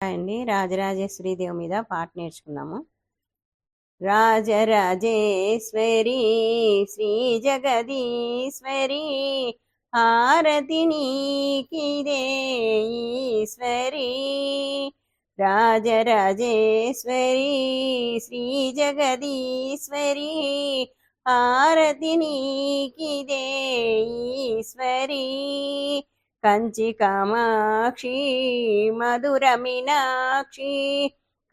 అండి రాజరాజేశ్వరి దేవి మీద పాట నేర్చుకుందాము. రాజరాజేశ్వరి శ్రీ జగదీశ్వరి హారతి నీకిదే ఈశ్వరి. రాజరాజేశ్వరి శ్రీ జగదీశ్వరి హారతి నీకిదే ఈశ్వరి. కంచి కామాక్షి మధుర మీనాక్షి,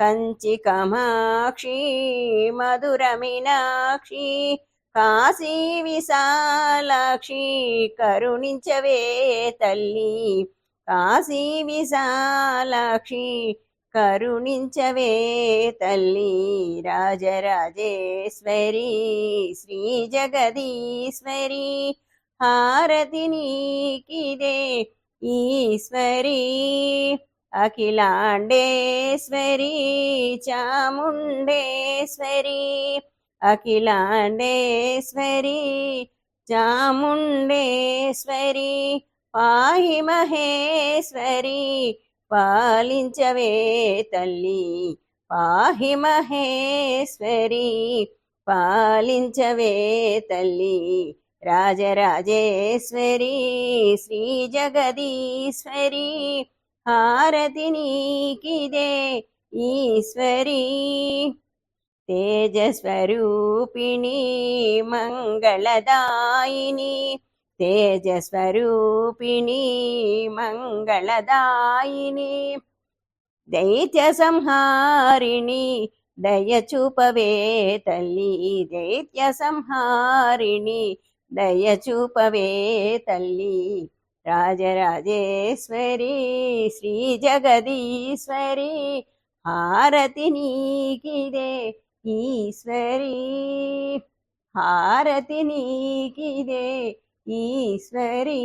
కంచి కామాక్షి మధుర మీనాక్షి, కాశీ విశాలాక్షి కరుణించవే తల్లి, కాశీ విశాలాక్షి కరుణించవే తల్లి. రాజరాజేశ్వరి శ్రీ జగదీశ్వరి హారతి నీకిదే ఈశ్వరి. అఖిలాండేశ్వరి చాముండేశ్వరి, అఖిలాండేశ్వరి చాముండేశ్వరి, పాహి మహేశ్వరి పాలించవే తల్లి, పాహి మహేశ్వరి పాలించవే తల్లి. రాజరాజేశ్వరి శ్రీ జగదీశ్వరి హారతి నీకిదే ఈశ్వరి. తేజస్వరూపిణి మంగళదాయిని, తేజస్వరూపిణి మంగళదాయిని, దైత్య సంహారిణి దయచూపవే తల్లి, దైత్య సంహారిణి దయచూపవే తల్లి. రాజరాజేశ్వరి శ్రీ జగదీశ్వరి హారతి నీకిదే ఈశ్వరి, హారతి నీకిదే ఈశ్వరి.